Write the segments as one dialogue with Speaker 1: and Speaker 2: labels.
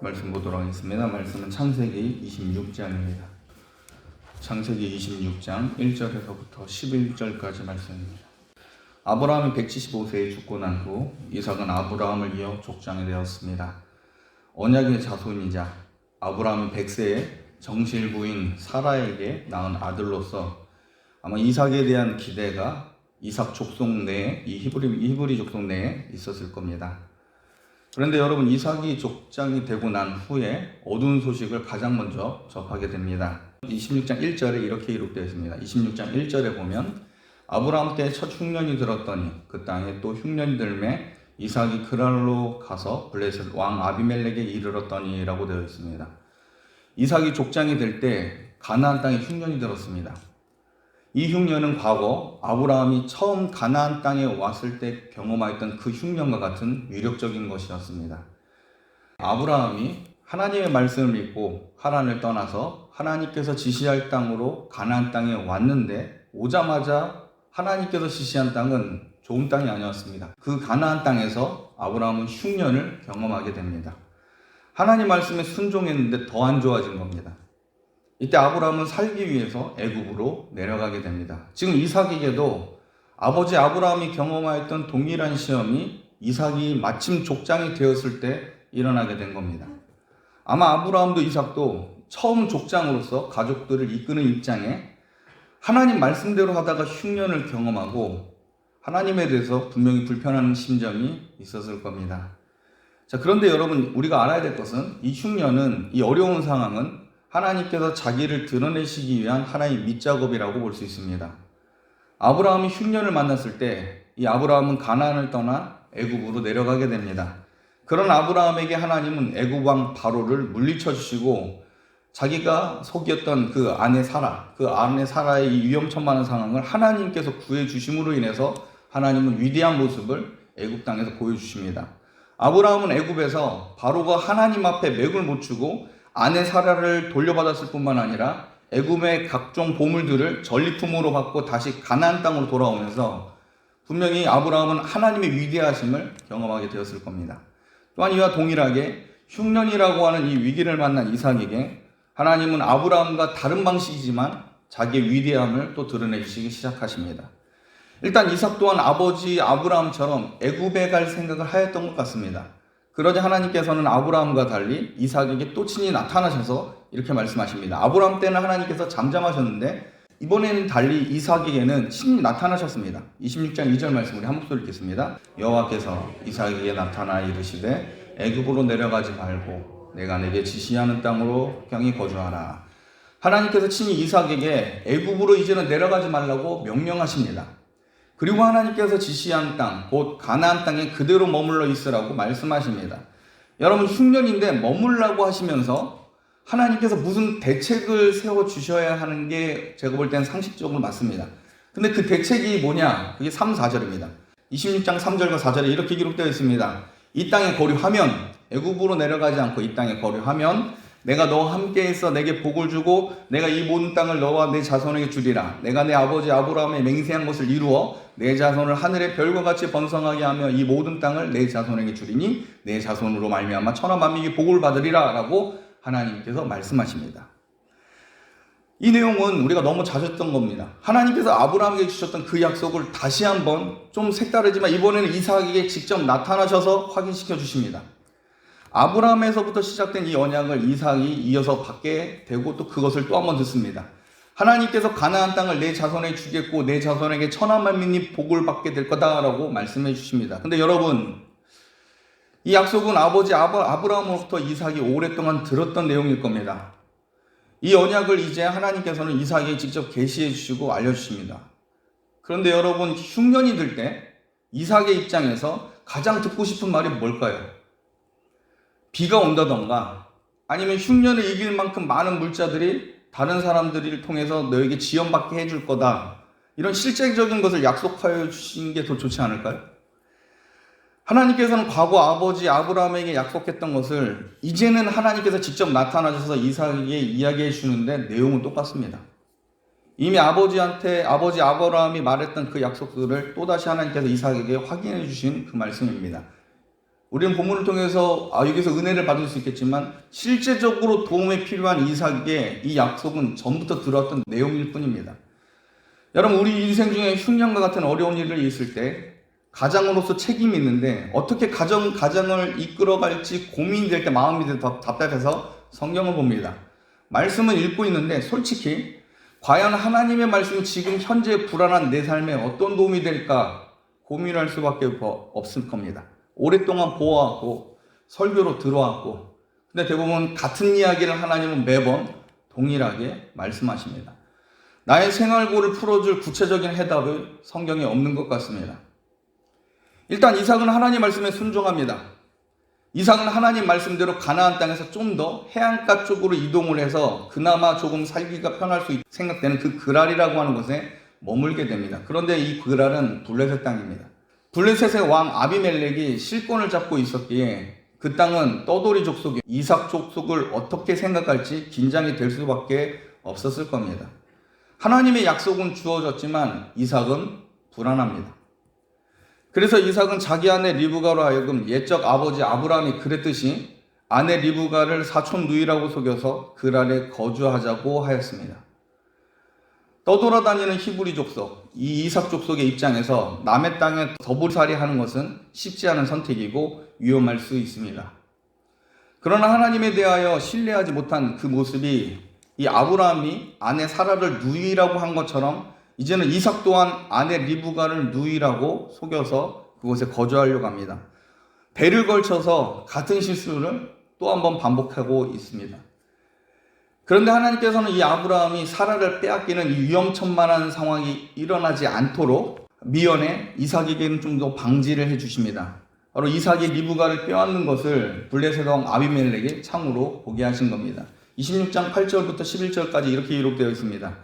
Speaker 1: 말씀 보도록 하겠습니다. 말씀은 창세기 26장입니다. 창세기 26장 1절에서부터 11절까지 말씀입니다. 아브라함이 175세에 죽고 난 후 이삭은 아브라함을 이어 족장이 되었습니다. 언약의 자손이자 아브라함이 100세에 정실 부인 사라에게 낳은 아들로서 아마 이삭에 대한 기대가 이삭 족속 내에, 이 히브리 족속 내에 있었을 겁니다. 그런데 여러분, 이삭이 족장이 되고 난 후에 어두운 소식을 가장 먼저 접하게 됩니다. 26장 1절에 이렇게 기록되어 있습니다. 26장 1절에 보면 아브라함 때 첫 흉년이 들었더니 그 땅에 또 흉년이 들매 이삭이 그랄로 가서 블레셋 왕 아비멜렉에 이르렀더니 라고 되어 있습니다. 이삭이 족장이 될 때 가나안 땅에 흉년이 들었습니다. 이 흉년은 과거 아브라함이 처음 가나안 땅에 왔을 때 경험하였던 그 흉년과 같은 위력적인 것이었습니다. 아브라함이 하나님의 말씀을 믿고 하란을 떠나서 하나님께서 지시할 땅으로 가나안 땅에 왔는데, 오자마자 하나님께서 지시한 땅은 좋은 땅이 아니었습니다. 그 가나안 땅에서 아브라함은 흉년을 경험하게 됩니다. 하나님 말씀에 순종했는데 더 안 좋아진 겁니다. 이때 아브라함은 살기 위해서 애굽으로 내려가게 됩니다. 지금 이삭에게도 아버지 아브라함이 경험하였던 동일한 시험이 이삭이 마침 족장이 되었을 때 일어나게 된 겁니다. 아마 아브라함도 이삭도 처음 족장으로서 가족들을 이끄는 입장에 하나님 말씀대로 하다가 흉년을 경험하고 하나님에 대해서 분명히 불편한 심정이 있었을 겁니다. 자, 그런데 여러분, 우리가 알아야 될 것은 이 흉년은, 이 어려운 상황은 하나님께서 자기를 드러내시기 위한 하나의 밑작업이라고 볼 수 있습니다. 아브라함이 흉년을 만났을 때 이 아브라함은 가나안을 떠나 애굽으로 내려가게 됩니다. 그런 아브라함에게 하나님은 애굽 왕 바로를 물리쳐 주시고 자기가 속였던 그 아내 사라의 이 위험천만한 상황을 하나님께서 구해 주심으로 인해서 하나님은 위대한 모습을 애굽 땅에서 보여주십니다. 아브라함은 애굽에서 바로가 하나님 앞에 맥을 못 추고 아내 사라를 돌려받았을 뿐만 아니라 애굽의 각종 보물들을 전리품으로 받고 다시 가나안 땅으로 돌아오면서 분명히 아브라함은 하나님의 위대하심을 경험하게 되었을 겁니다. 또한 이와 동일하게 흉년이라고 하는 이 위기를 만난 이삭에게 하나님은 아브라함과 다른 방식이지만 자기의 위대함을 또 드러내주시기 시작하십니다. 일단 이삭 또한 아버지 아브라함처럼 애굽에 갈 생각을 하였던 것 같습니다. 그러자 하나님께서는 아브라함과 달리 이삭에게 또 친히 나타나셔서 이렇게 말씀하십니다. 아브라함 때는 하나님께서 잠잠하셨는데 이번에는 달리 이삭에게는 친히 나타나셨습니다. 26장 2절 말씀 우리 한 목소리 읽겠습니다. 여호와께서 이삭에게 나타나 이르시되 애굽으로 내려가지 말고 내가 내게 지시하는 땅으로 평히 거주하라. 하나님께서 친히 이삭에게 애굽으로 이제는 내려가지 말라고 명령하십니다. 그리고 하나님께서 지시한 땅, 곧 가나안 땅에 그대로 머물러 있으라고 말씀하십니다. 여러분, 흉년인데 머물라고 하시면서 하나님께서 무슨 대책을 세워주셔야 하는 게 제가 볼 때는 상식적으로 맞습니다. 근데 그 대책이 뭐냐? 그게 3, 4절입니다. 26장 3절과 4절에 이렇게 기록되어 있습니다. 이 땅에 거류하면, 애굽으로 내려가지 않고 이 땅에 거류하면 내가 너와 함께 있어 내게 복을 주고 내가 이 모든 땅을 너와 내 자손에게 주리라. 내가 내 아버지 아브라함의 맹세한 것을 이루어 내 자손을 하늘의 별과 같이 번성하게 하며 이 모든 땅을 내 자손에게 주리니 내 자손으로 말미암아 천하 만민이 복을 받으리라 라고 하나님께서 말씀하십니다. 이 내용은 우리가 너무 자주 했던 겁니다. 하나님께서 아브라함에게 주셨던 그 약속을 다시 한번 좀 색다르지만 이번에는 이삭에게 직접 나타나셔서 확인시켜 주십니다. 아브라함에서부터 시작된 이 언약을 이삭이 이어서 받게 되고 또 그것을 또 한번 듣습니다. 하나님께서 가나안 땅을 내 자손에게 주겠고 내 자손에게 천하 만민이 복을 받게 될 거다라고 말씀해 주십니다. 근데 여러분, 이 약속은 아버지 아브라함으로부터 이삭이 오랫동안 들었던 내용일 겁니다. 이 언약을 이제 하나님께서는 이삭에게 직접 계시해 주시고 알려주십니다. 그런데 여러분, 흉년이 들 때 이삭의 입장에서 가장 듣고 싶은 말이 뭘까요? 비가 온다던가 아니면 흉년을 이길 만큼 많은 물자들이 다른 사람들을 통해서 너에게 지원받게 해줄 거다. 이런 실제적인 것을 약속하여 주신 게 더 좋지 않을까요? 하나님께서는 과거 아버지 아브라함에게 약속했던 것을 이제는 하나님께서 직접 나타나셔서 이삭에게 이야기해 주는데 내용은 똑같습니다. 이미 아버지 아브라함이 말했던 그 약속들을 또다시 하나님께서 이삭에게 확인해 주신 그 말씀입니다. 우리는 본문을 통해서 여기서 은혜를 받을 수 있겠지만 실제적으로 도움이 필요한 이삭에게 이 약속은 전부터 들어왔던 내용일 뿐입니다. 여러분, 우리 인생 중에 흉년과 같은 어려운 일이 있을 때 가장으로서 책임이 있는데 어떻게 가정을 이끌어갈지 고민될 때 마음이 더 답답해서 성경을 봅니다. 말씀을 읽고 있는데 솔직히 과연 하나님의 말씀이 지금 현재 불안한 내 삶에 어떤 도움이 될까 고민할 수밖에 없을 겁니다. 오랫동안 보아왔고 설교로 들어왔고, 근데 대부분 같은 이야기를 하나님은 매번 동일하게 말씀하십니다. 나의 생활고를 풀어줄 구체적인 해답이 성경에 없는 것 같습니다. 일단 이삭은 하나님 말씀에 순종합니다. 이삭은 하나님 말씀대로 가나안 땅에서 좀 더 해안가 쪽으로 이동을 해서 그나마 조금 살기가 편할 수 생각되는 그 그랄이라고 하는 곳에 머물게 됩니다. 그런데 이 그랄은 블레셋 땅입니다. 블레셋의 왕 아비멜렉이 실권을 잡고 있었기에 그 땅은 떠돌이 족속이 이삭 족속을 어떻게 생각할지 긴장이 될 수밖에 없었을 겁니다. 하나님의 약속은 주어졌지만 이삭은 불안합니다. 그래서 이삭은 자기 아내 리브가로 하여금 옛적 아버지 아브라함이 그랬듯이 아내 리브가를 사촌 누이라고 속여서 그랄에 거주하자고 하였습니다. 떠돌아다니는 히브리 족속, 이 이삭 족속의 입장에서 남의 땅에 더불살이 하는 것은 쉽지 않은 선택이고 위험할 수 있습니다. 그러나 하나님에 대하여 신뢰하지 못한 그 모습이 이 아브라함이 아내 사라를 누이라고 한 것처럼 이제는 이삭 또한 아내 리브가를 누이라고 속여서 그곳에 거주하려고 합니다. 배를 걸쳐서 같은 실수를 또 한 번 반복하고 있습니다. 그런데 하나님께서는 이 아브라함이 사라를 빼앗기는 이 위험천만한 상황이 일어나지 않도록 미연에 이삭에게는 좀 더 방지를 해주십니다. 바로 이삭이 리브가를 빼앗는 것을 블레셋 왕 아비멜렉이 창으로 보게 하신 겁니다. 26장 8절부터 11절까지 이렇게 기록되어 있습니다.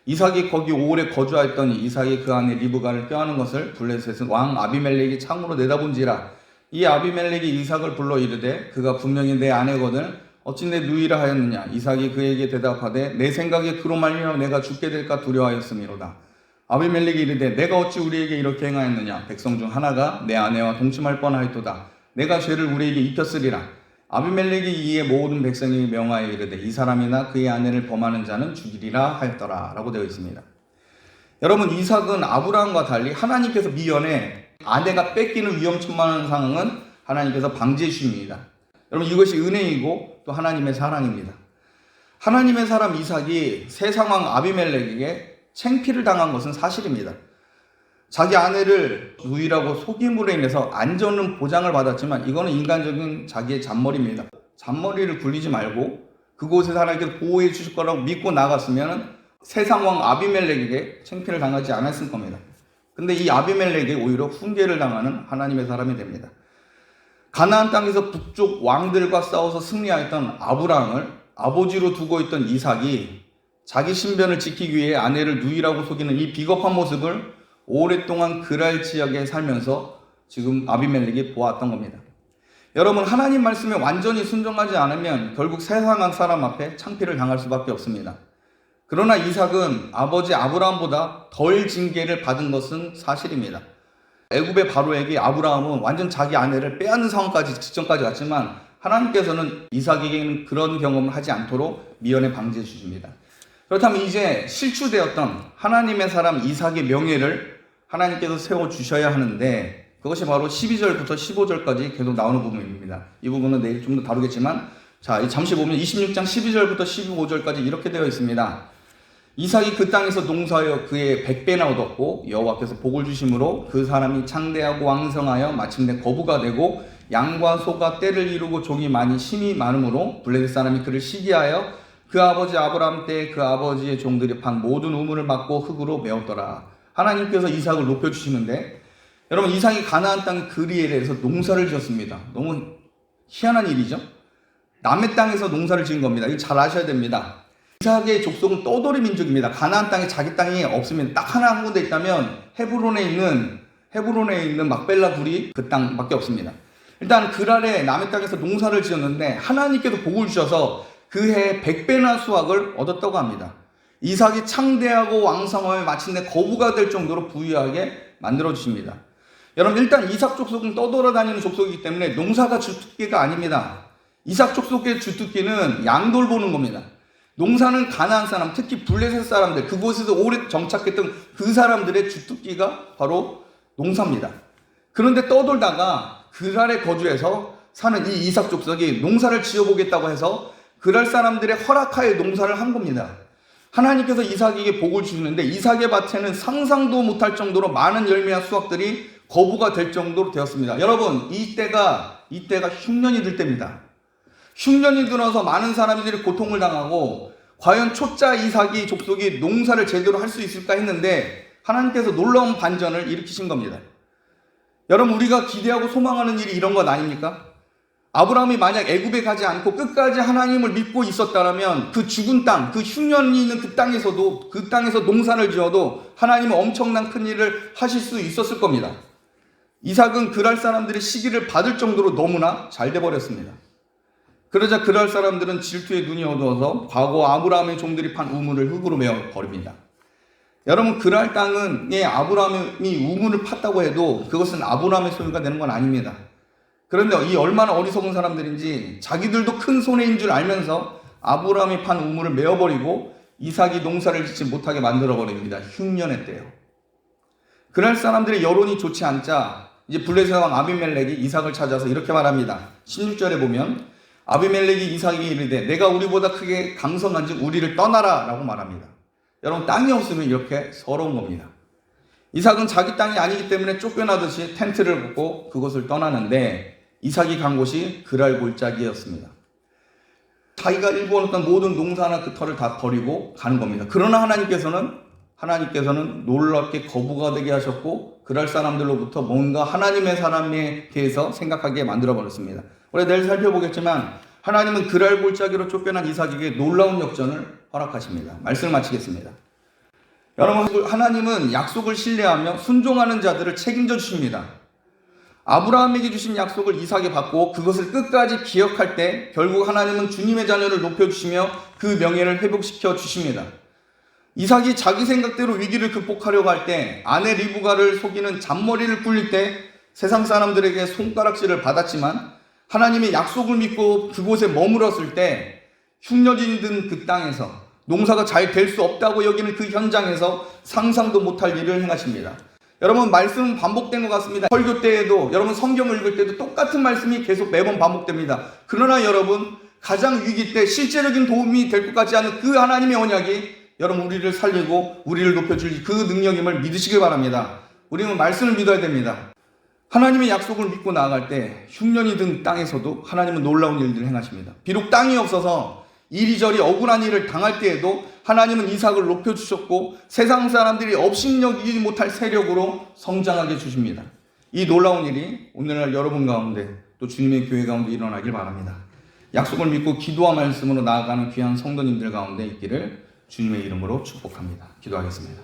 Speaker 1: 이삭이 거기 오래 거주하였더니 이삭이 그 아내 리브가를 껴안은 것을 블레셋 왕 아비멜렉이 창으로 내다본지라. 이 아비멜렉이 이삭을 불러 이르되 그가 분명히 내 아내거든 어찌 내 누이라 하였느냐. 이삭이 그에게 대답하되 내 생각에 그로 말미암아 내가 죽게 될까 두려워하였음이로다. 아비멜렉이 이르되 내가 어찌 우리에게 이렇게 행하였느냐. 백성 중 하나가 내 아내와 동침할 뻔하였도다. 내가 죄를 우리에게 입혔으리라. 아비멜렉이 이에 모든 백성이 명하여 이르되 이 사람이나 그의 아내를 범하는 자는 죽이리라 하였더라 라고 되어 있습니다. 여러분, 이삭은 아브라함과 달리 하나님께서 미연에 아내가 뺏기는 위험천만한 상황은 하나님께서 방지해 주십니다. 여러분, 이것이 은혜이고 또 하나님의 사랑입니다. 하나님의 사람 이삭이 세상왕 아비멜렉에게 창피를 당한 것은 사실입니다. 자기 아내를 누이라고 속임으로 인해서 안전은 보장을 받았지만 이거는 인간적인 자기의 잔머리입니다. 잔머리를 굴리지 말고 그곳에서 하나님께서 보호해 주실 거라고 믿고 나갔으면 세상왕 아비멜렉에게 창피를 당하지 않았을 겁니다. 근데 이 아비멜렉에게 오히려 훈계를 당하는 하나님의 사람이 됩니다. 가나안 땅에서 북쪽 왕들과 싸워서 승리하였던 아브라함을 아버지로 두고 있던 이삭이 자기 신변을 지키기 위해 아내를 누이라고 속이는 이 비겁한 모습을 오랫동안 그랄 지역에 살면서 지금 아비멜렉이 보았던 겁니다. 여러분, 하나님 말씀에 완전히 순종하지 않으면 결국 세상 사람 앞에 창피를 당할 수밖에 없습니다. 그러나 이삭은 아버지 아브라함보다 덜 징계를 받은 것은 사실입니다. 애굽의 바로에게 아브라함은 완전 자기 아내를 빼앗는 상황까지 직전까지 갔지만 하나님께서는 이삭에게는 그런 경험을 하지 않도록 미연에 방지해 주십니다. 그렇다면 이제 실추되었던 하나님의 사람 이삭의 명예를 하나님께서 세워주셔야 하는데 그것이 바로 12절부터 15절까지 계속 나오는 부분입니다. 이 부분은 내일 좀 더 다루겠지만 자, 잠시 보면 26장 12절부터 15절까지 이렇게 되어 있습니다. 이삭이 그 땅에서 농사하여 그의 100배나 얻었고 여호와께서 복을 주심으로 그 사람이 창대하고 왕성하여 마침내 거부가 되고 양과 소가 떼를 이루고 종이 많이 심이 많으므로 블레셋 사람이 그를 시기하여 그 아버지 아브라함 때 그 아버지의 종들이 판 모든 우물을 막고 흙으로 메웠더라. 하나님께서 이삭을 높여주시는데 여러분, 이삭이 가나안 땅 그리엘에서 농사를 지었습니다. 너무 희한한 일이죠. 남의 땅에서 농사를 지은 겁니다. 이거 잘 아셔야 됩니다. 이삭의 족속은 떠돌이 민족입니다. 가나안 땅에 자기 땅이 없으면 딱 하나 한 군데 있다면 헤브론에 있는 막벨라 굴이 그 땅밖에 없습니다. 일단 그랄에 남의 땅에서 농사를 지었는데 하나님께서 복을 주셔서 그 해에 100배나 수확을 얻었다고 합니다. 이삭이 창대하고 왕성하며 마침내 거부가 될 정도로 부유하게 만들어주십니다. 여러분 일단 이삭 족속은 떠돌아다니는 족속이기 때문에 농사가 주특기가 아닙니다. 이삭 족속의 주특기는 양돌 보는 겁니다. 농사는 가나안 사람, 특히 블레셋 사람들, 그곳에서 오래 정착했던 그 사람들의 주특기가 바로 농사입니다. 그런데 떠돌다가 그랄에 거주해서 사는 이 이삭 족속이 농사를 지어보겠다고 해서 그랄 사람들의 허락하에 농사를 한 겁니다. 하나님께서 이삭에게 복을 주시는데 이삭의 밭에는 상상도 못할 정도로 많은 열매와 수확들이 거부가 될 정도로 되었습니다. 여러분 이때가 흉년이 들 때입니다. 흉년이 들어서 많은 사람들이 고통을 당하고 과연 초짜 이삭이 족속이 농사를 제대로 할 수 있을까 했는데 하나님께서 놀라운 반전을 일으키신 겁니다. 여러분 우리가 기대하고 소망하는 일이 이런 것 아닙니까? 아브라함이 만약 애굽에 가지 않고 끝까지 하나님을 믿고 있었다면 그 죽은 땅, 그 흉년이 있는 그 땅에서 농사를 지어도 하나님은 엄청난 큰 일을 하실 수 있었을 겁니다. 이삭은 그랄 사람들의 시기를 받을 정도로 너무나 잘 돼버렸습니다. 그러자 그랄 사람들은 질투에 눈이 어두워서 과거 아브라함의 종들이 판 우물을 흙으로 메어 버립니다. 여러분 그랄 땅에 아브라함이 우물을 팠다고 해도 그것은 아브라함의 소유가 되는 건 아닙니다. 그런데 이 얼마나 어리석은 사람들인지 자기들도 큰 손해인 줄 알면서 아브라함이 판 우물을 메어버리고 이삭이 농사를 짓지 못하게 만들어버립니다. 흉년의 때요. 그날 사람들의 여론이 좋지 않자 이제 블레셋 왕 아비멜렉이 이삭을 찾아서 이렇게 말합니다. 16절에 보면 아비멜렉이 이삭에게 이르되 내가 우리보다 크게 강성한즉 우리를 떠나라 라고 말합니다. 여러분 땅이 없으면 이렇게 서러운 겁니다. 이삭은 자기 땅이 아니기 때문에 쫓겨나듯이 텐트를 걷고 그곳을 떠나는데 이삭이 간 곳이 그랄 골짜기였습니다. 자기가 일구 얻었던 모든 농사나 그 터를 다 버리고 가는 겁니다. 그러나 하나님께서는 놀랍게 거부가 되게 하셨고 그랄 사람들로부터 뭔가 하나님의 사람에 대해서 생각하게 만들어버렸습니다. 우리가 내일 살펴보겠지만 하나님은 그랄 골짜기로 쫓겨난 이삭에게 놀라운 역전을 허락하십니다. 말씀을 마치겠습니다. 여러분 하나님은 약속을 신뢰하며 순종하는 자들을 책임져 주십니다. 아브라함에게 주신 약속을 이삭에 받고 그것을 끝까지 기억할 때 결국 하나님은 주님의 자녀를 높여주시며 그 명예를 회복시켜 주십니다. 이삭이 자기 생각대로 위기를 극복하려고 할 때 아내 리브가를 속이는 잔머리를 굴릴 때 세상 사람들에게 손가락질을 받았지만 하나님의 약속을 믿고 그곳에 머물었을 때 흉년이 든 그 땅에서 농사가 잘 될 수 없다고 여기는 그 현장에서 상상도 못할 일을 행하십니다. 여러분 말씀은 반복된 것 같습니다. 설교 때에도 여러분 성경을 읽을 때도 똑같은 말씀이 계속 매번 반복됩니다. 그러나 여러분 가장 위기 때 실제적인 도움이 될 것 같지 않은 그 하나님의 언약이 여러분 우리를 살리고 우리를 높여줄 그 능력임을 믿으시길 바랍니다. 우리는 말씀을 믿어야 됩니다. 하나님의 약속을 믿고 나아갈 때 흉년이 든 땅에서도 하나님은 놀라운 일들을 행하십니다. 비록 땅이 없어서 이리저리 억울한 일을 당할 때에도 하나님은 이삭을 높여주셨고 세상 사람들이 업신여기지 못할 세력으로 성장하게 주십니다. 이 놀라운 일이 오늘날 여러분 가운데 또 주님의 교회 가운데 일어나길 바랍니다. 약속을 믿고 기도와 말씀으로 나아가는 귀한 성도님들 가운데 있기를 주님의 이름으로 축복합니다. 기도하겠습니다.